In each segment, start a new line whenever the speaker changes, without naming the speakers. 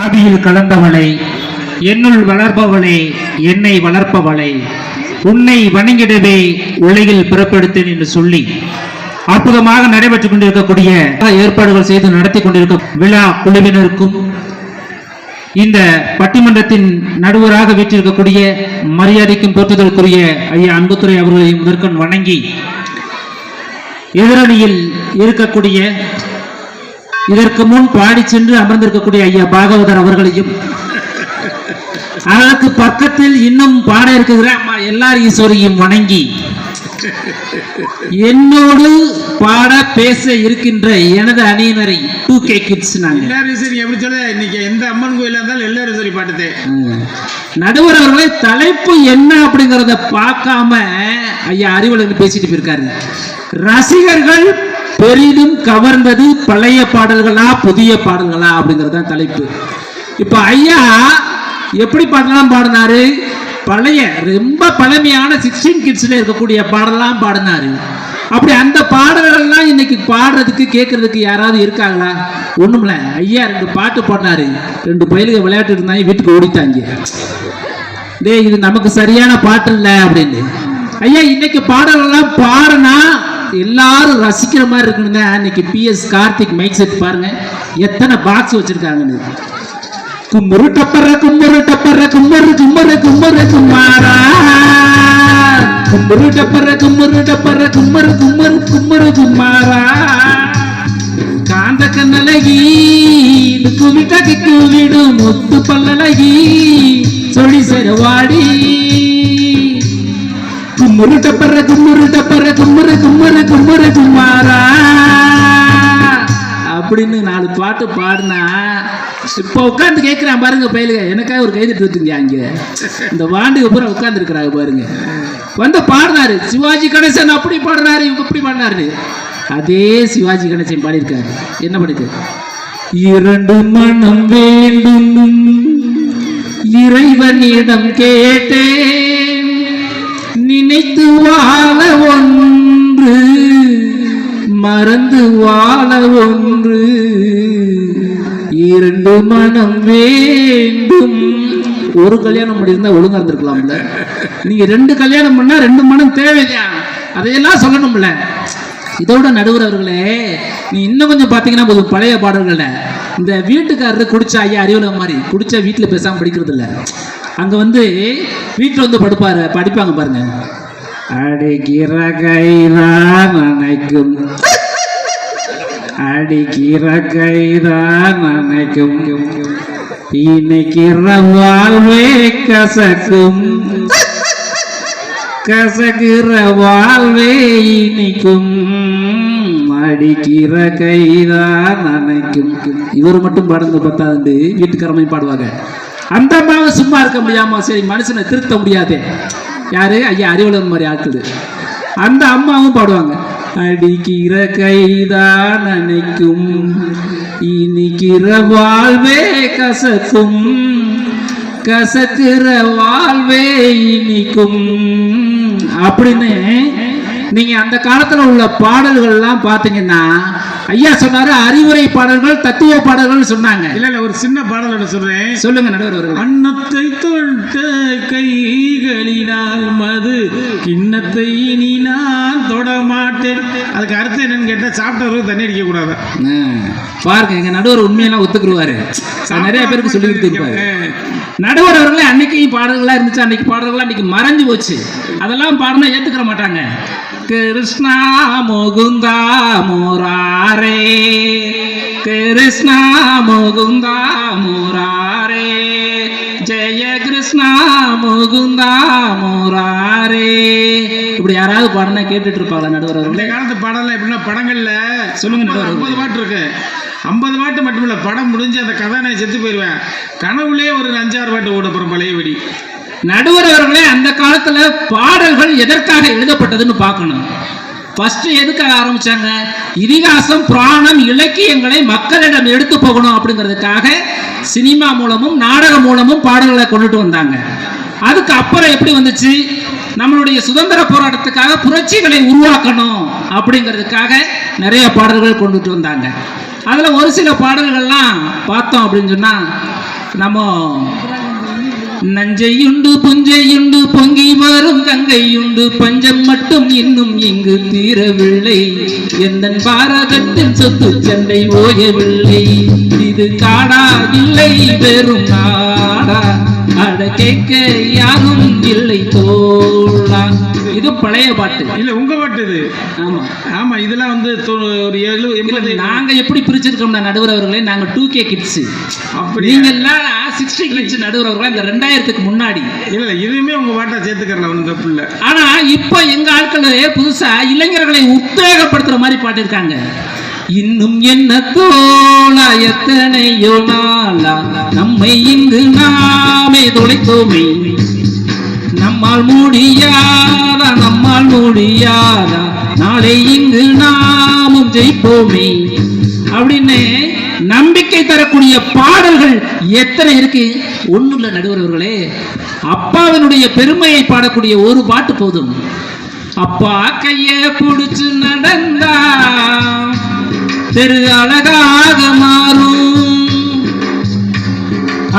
ஆவியில் கலந்தவளை, என்னுள் வளர்ப்பவளே, என்னை வளர்ப்பவளை, உன்னை வணங்கிடவே உலகில் பிறப்பெடுத்தேன் என்று சொல்லி அற்புதமாக நடைபெற்றுக் கொண்டிருக்கக்கூடிய ஏற்பாடுகள் செய்து நடத்தி கொண்டிருக்கும் விழா குழுவினருக்கும் இந்த பட்டிமன்றத்தின் நடுவராக வீற்றிருக்கக்கூடிய மரியாதைக்கும் போற்றுதலுக்குரிய ஐயா அன்புத்துறை அவர்களையும் முதற்கண் வணங்கி, எதிரணியில் இருக்கக்கூடிய இதற்கு முன் பாடி சென்று அமர்ந்திருக்கக்கூடிய ஐயா பாகவதர் அவர்களையும், அதற்கு பக்கத்தில் இன்னும் பாட இருக்கிற எல்லார் ஈஸ்வரையும் வணங்கி, என்னோடு பாட பேச இருக்கின்ற எனது அணியினரை 2K கிட்ஸ் நாங்க
எல்லாரும் சரி. எப்படி சொல்ல, இன்னைக்கு எந்த அம்மன் கோயிலா இருந்தாலும் எல்லாரும் சரி பாட்டுதே.
நடுவர் அவர்களை தலைப்பு என்ன அப்படிங்கறத பார்க்காம ஐயா அறிவலன் பேசிட்டு போயிருக்காரு. ரசிகர்கள் பெரிதும் கவர்ந்தது பழைய பாடல்களா புதிய பாடல்களா அப்படிங்கறது தலைப்பு. இப்ப ஐயா எப்படி பாடலாம் பாடினாரு? பழைய ரொம்ப பழமையான 16 கிட்ஸ்ல இருக்கக்கூடிய பாடலாம் பாடினாரு. அப்படி அந்த பாடல்கள்லாம் இன்னைக்கு பாடுறதுக்கு கேட்கறதுக்கு யாராவது இருக்காங்களா? ஒண்ணுமில்ல. ஐயா 2 பாட்டு பாடினாரு. 2 பயிலுக விளையாட்டு இருந்தாங்க, வீட்டுக்கு ஓடித்தாங்க. டேய், இது நமக்கு சரியான பாட்டு இல்லை அப்படின்னு. ஐயா இன்னைக்கு பாடல்கள்லாம் பாடினா எல்லாரும் ரசிக்கிற மாதிரி இருக்குன்னு இன்னைக்கு PS கார்த்திக் மைக் செட் பாருங்க எத்தனை பாக்ஸ் வச்சிருக்காங்கன்னு. கும்பரு டப்பர கும்பரு டப்பர கும்பரு கும்பரு கும்பரு குமாரா, கும்பரு டப்பர கும்பரு டப்பர கும்பரு கும்பரு கும்பரு குமாரா, காந்த கண்ணழகி குவிட்டக்கு கூவிடு முத்து பல்லழகி சொல்லி செரவாடி, கும்பரு டப்பர கும்பரு டப்பர கும்பரு கும்பரு கும்பரு குமாரா அப்படின்னு 4 பாட்டு பாடினா இப்ப உட்காந்து கேட்கிறான் பாருங்க பயிலுக. எனக்காக ஒரு கைதிட்டு இருக்குங்க அங்க இந்த வாண்டுக்கு பூரா உட்கார்ந்து இருக்கிறாங்க பாருங்க. வந்து பாடினாரு சிவாஜி கணேசன், அப்படி பாடினாரு, இவங்க இப்படி பாடினாரு. அதே சிவாஜி கணேசன் பாடியிருக்காரு. என்ன பாடிருக்காரு? 2 மனம் வேண்டும் இறைவனிடம் கேட்டேன், நினைத்து வாழ ஒன்று மறந்து வாழ ஒன்று, 2 மனம் வேண்டும். ஒரு கல்யாணம் பண்ணியிருந்தா ஒழுங்கா இருந்திருக்கலாம்ல. நீங்க 2 கல்யாணம் பண்ணா 2 மனம் தேவைதான், அதையெல்லாம் சொல்லணும்ல. இதோட நடுவர் அவர்களே, நீ இன்னும் கொஞ்சம் பாத்தீங்கன்னா போதும் பழைய பாடல்கள இந்த வீட்டுக்காரரு குடிச்ச ஐயா அறிவுல மாதிரி குடிச்ச வீட்டுல பேசாம படிக்கிறது இல்ல. அங்க வந்து வீட்டுல வந்து படிப்பாங்க பாருங்க. அடிக்கிற கைதான் நினைக்கும், அடிக்கிற கைதான் நினைக்கும், இன்னைக்கிற வாழ்வே கசக்கும், கசக்கிற வாழ்வே இனிக்கும், அடிக்கிற கைதான் நினைக்கும். இவர் மட்டும் பாடுங்க பத்தாது, வீட்டுக்காரமை பாடுவாங்க. அந்த அம்மாவை சும்மா இருக்க முடியாம சரி மனுஷனை திருத்த முடியாது. யாரு? ஐயா அறிவலன் மாதிரி ஆக்குது. அந்த அம்மாவும் பாடுவாங்க. அடிக்கிற கைதான் நினைக்கும், இனிக்கிற வாழ்வே கசக்கும், கசக்கிற வாழ்வே இனிக்கும் அப்படின்னு. நீங்க அந்த காலத்துல உள்ள பாடல்கள் எல்லாம் பாத்தீங்கன்னா ஐயா சொன்னாரு அறிவுரை பாடல்கள் தத்துவ பாடல்கள் சொன்னாங்க.
இல்ல ஒரு சின்ன பாடல் சொல்றேன், சொல்லுங்க நடுவர் அவர்கள். அன்னத்தை தொட்ட கைகளினால் மது கிண்ணத்தை இனி நான் தொட மாட்டேன். அதுக்கு அர்த்தம் என்னன்னு கேட்டா சாப்பிட்டவர்கள் தண்ணி அடிக்க கூடாது.
பாருங்க எங்க நடுவர் உண்மையெல்லாம் ஒத்துக்குருவாரு. நிறைய பேருக்கு சொல்லி கொடுத்துருப்பாரு. நடுவர் அவர்களே அன்னைக்கு பாடல்களா இருந்துச்சு, அன்னைக்கு பாடல்களா அன்னைக்கு மறைஞ்சு போச்சு. அதெல்லாம் பாடினா ஏத்துக்கிற மாட்டாங்க. கிருஷ்ணா முகுந்தா முராரே, கிருஷ்ணா முகுந்தா முராரே, ஜெய கிருஷ்ணா முகுந்தா முராரே. இப்படி யாராவது பாடனா கேட்டுட்டு இருப்பாங்களா நடுவர் அவர்கள்?
இந்த காலத்து பாடலாம் எப்படின்னா படங்கள்ல சொல்லுங்க நடுவர் 50 பாட்டு இருக்கு. 50 பாட்டு மட்டும் இல்ல, படம் முடிஞ்சு அந்த கதாநாயகன் செத்து போயிடுவேன், கனவுலேயே ஒரு 5-6 பாட்டு ஓட போறோம் பழைய வெடி.
நடுவர் அவர்களே அந்த காலத்துல பாடல்கள் எதற்காக எழுதப்பட்டதுன்னு பார்க்கணும். ஃபர்ஸ்ட் எதுக்காக ஆரம்பிச்சாங்க? இதிகாசம் புராணம் இலக்கியங்களை மக்களிடம் எடுத்து போகணும் அப்படிங்கிறதுக்காக சினிமா மூலமும் நாடகம் மூலமும் பாடல்களை கொண்டுட்டு வந்தாங்க. அதுக்கு அப்புறம் எப்படி வந்துச்சு? நம்மளுடைய சுதந்திர போராட்டத்துக்காக புரட்சிகளை உருவாக்கணும் அப்படிங்கிறதுக்காக நிறைய பாடல்கள் கொண்டுட்டு வந்தாங்க. அதுல ஒரு சில பாடல்கள்லாம் பார்த்தோம் அப்படின்னு சொன்னா நம்ம நஞ்சையுண்டு புஞ்சையுண்டு பொங்கி வரும் கங்கையுண்டு பஞ்சம் மட்டும் இன்னும் இங்கு தீரவில்லை எந்த பாரதத்தின் சொத்து சண்டை ஓயவில்லை இது காடா இல்லை வெறும் நாடா அட கேட்க யாரும் இல்லை தோழா. இது பழைய பாட்டு
இல்ல உங்க பாட்டு இது.
ஆமா
ஆமா இதெல்லாம் வந்து ஒரு 70
நாங்க எப்படி பிரிச்சிருக்கோம்னா நடுவர் அவர்களே நாங்க 2K கிட்ஸ்
அப்படி
நீங்க எல்லாம் 60 கிட்ஸ் நடுவர் அவர்களே இந்த 2000க்கு முன்னாடி.
இல்ல இதுவுமே உங்க பாட்டா சேர்த்துக்கறல ஒன்றும் தப்பு இல்ல.
ஆனா இப்ப எங்க ஆட்களே புதுசா இளைஞர்களை உத்வேகப்படுத்துற மாதிரி பாட்டு இருக்காங்க. இன்னும் என்ன தோழா எத்தனையோ நாளா நம்மை இங்கு நாமே தொலைத்தோமே நம்மால் முடியாதா நாளை இங்கு நாமும் ஜெயிப்போமே அப்படின்னு நம்பிக்கை தரக்கூடிய பாடல்கள் எத்தனை இருக்கு. ஒண்ணும் இல்ல நடுவர்களே, அப்பாவினுடைய பெருமையை பாடக்கூடிய ஒரு பாட்டு போதும். அப்பா கைய புடிச்சு நடந்தா தெரு அழகாக மாறும்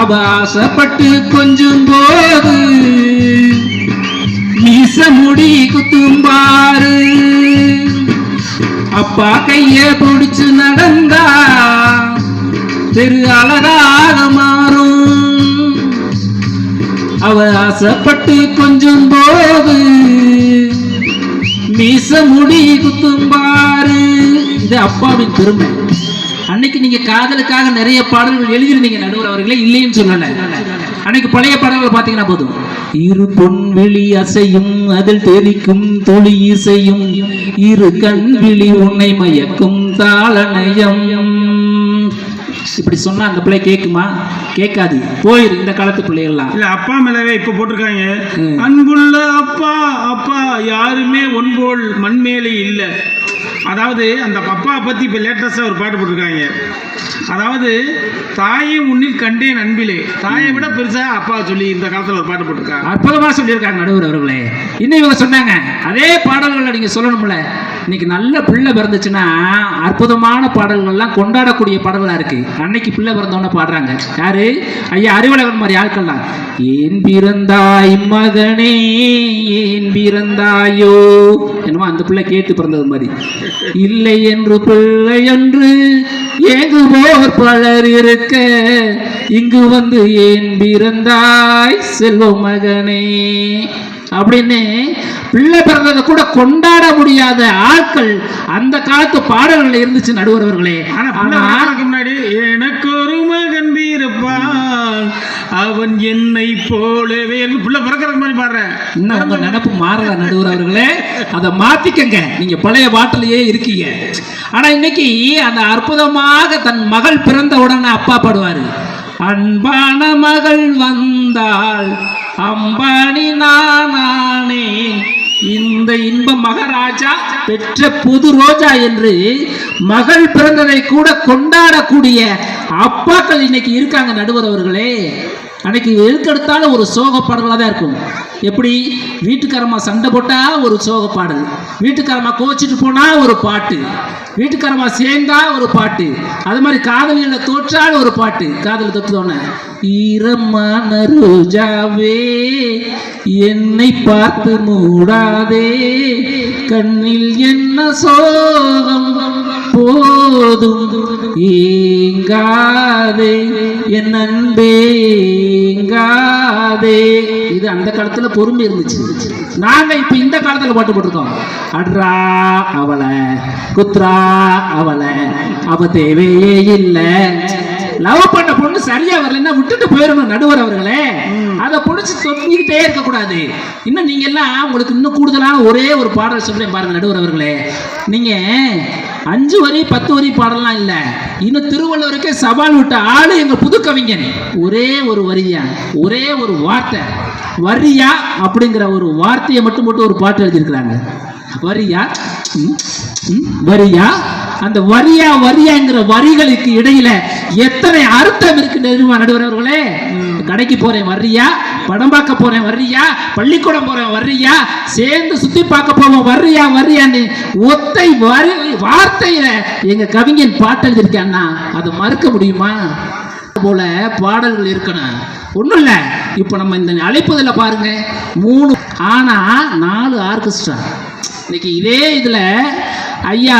அவ ஆசைப்பட்டு கொஞ்சம் போது மீச முடி குத்தும்பாரு அப்பா கைய பிடிச்சு நடந்தா தெரு அழகாக மாறும் அவ ஆசைப்பட்டு கொஞ்சம் போது மீச முடி குத்தும்பாரு. இது அப்பாவின் பெருமை. அன்னைக்கு நீங்க காதலுக்காக நிறைய பாடல்கள் எழுதிருந்தீங்க நடுவர் அவர்களே, இல்லைன்னு சொல்லல. அன்னைக்கு பழைய பாடல்கள் பாத்தீங்கன்னா போதும். இரு பொன்விழி அசையும் அதில் தெரிக்கும் தொழி இசையும் இரு கண்விழி உன்னை மயக்கும் தாளநயம். இப்படி சொன்னா அந்த பிள்ளை கேக்குமா? கேட்காது, போயிரு. இந்த காலத்து பிள்ளைகள்லாம்
இல்ல அப்பா மேலவே இப்ப போட்டிருக்காங்க, அன்புள்ள அப்பா அப்பா யாருமே ஒன்போல் மண்மேலே இல்ல. அதாவது அந்த அப்பா பத்தி இப்ப லேட்டஸ்டா ஒரு பாட்டு போட்டிருக்காங்க. அதாவது தாயை முன்னில் கண்டேன் அன்பிலே, தாயை விட பெருசா அப்பா சொல்லி இந்த காலத்துல ஒரு பாட்டு போட்டிருக்காங்க.
அற்புதமா சொல்லியிருக்காங்க நடுவர் அவர்களே. இன்னும் இவங்க சொன்னாங்க அதே பாடல்களை நீங்க சொல்லணும்ல. இன்னைக்கு நல்ல பிள்ளை பிறந்துச்சுன்னா அற்புதமான பாடல்கள்லாம் கொண்டாடக்கூடிய பாடல்களா இருக்கு. அன்னைக்கு பிள்ளை பிறந்தவன பாடுறாங்க யாரு? ஐயா அறிவழகன் மாதிரி ஆட்கள்லாம். ஏன் பிறந்தாய் மகனே ஏன் பிறந்தாயோ என்னமோ அந்த பிள்ளை கேட்டு பிறந்தது மாதிரி. இல்லை என்று பிள்ளை என்று ஏங்குவோர் பலர் இருக்க இங்கு வந்து ஏன் பிறந்தாய் செல்வ மகனே அப்படின்னு பிள்ளை பிறந்ததை கூட கொண்டாட முடியாத ஆட்கள் அந்த காலத்து பாடல்கள் இருந்துச்சு நடுவர்களே.
முன்னாடி எனக்கு ஒரு மகன் இருப்பான் அவன் என்னை போலவே பிள்ளை பிறக்கிற மாதிரி பாடுறேன்.
இன்னும் உங்க நினைப்பு மாறல நடுவர் அவர்களே, அதை மாத்திக்கங்க. நீங்க பழைய பாட்டிலேயே இருக்கீங்க. ஆனா இன்னைக்கு அந்த அற்புதமாக தன் மகள் பிறந்த உடனே அப்பா பாடுவாரு. அன்பான மகள் வந்தாள் அம்பானி நானே இந்த இன்ப மகாராஜா பெற்ற புது ரோஜா என்று மகள் பிறந்ததை கூட கொண்டாடக்கூடிய அப்பாக்கள் இன்னைக்கு இருக்காங்க நடுவர் அவர்களே. அன்னைக்கு எதுக்கெடுத்தாலும் ஒரு சோக பாடல்களாக தான் இருக்கும். எப்படி வீட்டுக்காரமா சண்டை போட்டா ஒரு சோக பாடல், வீட்டுக்காரமா கோச்சிட்டு போனா ஒரு பாட்டு, வீட்டுக்காரமா சேர்ந்தா ஒரு பாட்டு, அது மாதிரி காதலியில தோற்றால் ஒரு பாட்டு. காதல் தொட்டுதோன ஈரமான ரோஜாவே என்னை பார்த்து மூடாதே கண்ணில் என்ன சோகம் போதும் ஏங்காதே என் அன்பே ஏங்காதே. இது அந்த காலத்துல பொறுமை இருந்துச்சு. நாங்க இப்ப இந்த காலத்துல பாட்டு போட்டிருக்கோம். அட்ரா அவளை குத்ரா அவளை அவ தேவையே இல்லை. லவ் பண்ண பொண்ணு சரியா வரலன்னா விட்டுட்டு போயிடணும் நடுவர் அவர்களே. அதை பிடிச்சி தொங்கிக்கிட்டே இருக்க கூடாது. இன்னும் நீங்க எல்லாம் உங்களுக்கு இன்னும் கூடுதலான ஒரே ஒரு பாடல் சொல்றேன் பாருங்க நடுவர் அவர்களே. நீங்க 5 வரி 10 வரி பாடலாம் இல்ல, இன்னும் திருவள்ளுவருக்கே சவால் விட்ட ஆளு எங்க புது கவிஞன். ஒரே ஒரு வரியா, ஒரே ஒரு வார்த்தை வரியா அப்படிங்கிற ஒரு வார்த்தையை மட்டும் போட்டு ஒரு பாட்டு எழுதியிருக்கிறாங்க. வரியா வரியா, அந்த வரியா வரியாங்கிற வரிகளுக்கு இடையில எத்தனை அர்த்தம் இருக்கு நடுவர் அவர்களே. கடைக்கு போறேன் வர்றியா, படம் பார்க்க போறேன் வர்றியா, பள்ளிக்கூடம் போறேன் வர்றியா, சேர்ந்து சுத்தி பார்க்க போவோம் வர்றியா வர்றியான்னு ஒத்தை வார்த்தையில எங்க கவிஞன் பாட்டு எழுதியிருக்கான்னா அதை மறுக்க முடியுமா? போல பாடல்கள் இருக்கணும். ஒன்றும் இல்லை, இப்போ நம்ம இந்த அழைப்பதில் பாருங்க 3 ஆனா 4 ஆர்கெஸ்ட்ரா. இன்னைக்கு இதே இதில் ஐயா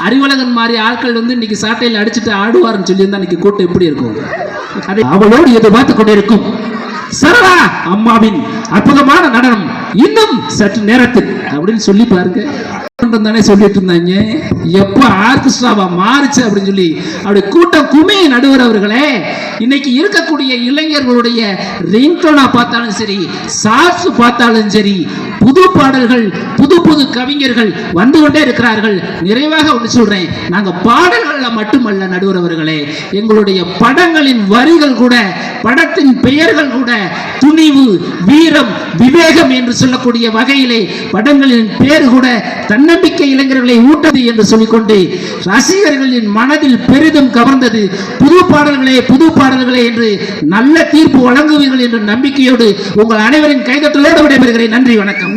அறிவழகன் மாதிரி ஆட்கள் வந்து இன்னைக்கு சாட்டையில் அடிச்சுட்டு ஆடுவார்னு சொல்லியிருந்தா இன்னைக்கு கூட்டம் எப்படி இருக்கும்? அதை அவளோடு எதிர்பார்த்து கொண்டிருக்கும் சரளா அம்மாவின் அற்புதமான நடனம் இன்னும் சற்று நேரத்தில் அப்படின்னு சொல்லி பாருங்க. தானே சொல்லிட்டு இருந்தாங்க, எப்ப ஆர்கெஸ்ட்ராவா மாறுச்சு அப்படின்னு சொல்லி அப்படி கூட்டம் குமே. நடுவர் அவர்களே, இன்னைக்கு இருக்கக்கூடிய இளைஞர்களுடைய ரிங்டோனா பார்த்தாலும் சரி, சாட்ஸ் பார்த்தாலும் சரி, புது பாடல்கள், புது புது கவிஞர்கள் வந்து கொண்டே இருக்கிறார்கள். நிறைவாக ஒன்று சொல்றேன், நாங்க பாடல்கள்ல மட்டுமல்ல நடுவர் அவர்களே, எங்களுடைய படங்களின் வரிகள் கூட, படத்தின் பெயர்கள் கூட துணிவு, வீரம், விவேகம் என்று சொல்லக்கூடிய வகையிலே படங்களின் பேர் கூட தன்னம்பிக்கை இளைஞர்களை ஊட்டது என்று சொல்லிக்கொண்டு ரசிகர்களின் மனதில் பெரிதும் கவர்ந்தது புது பாடல்களே என்று நல்ல தீர்ப்பு வழங்குவீர்கள் என்ற நம்பிக்கையோடு உங்கள் அனைவரின் கைதட்டலோடு விடைபெறுகிறேன். நன்றி, வணக்கம்.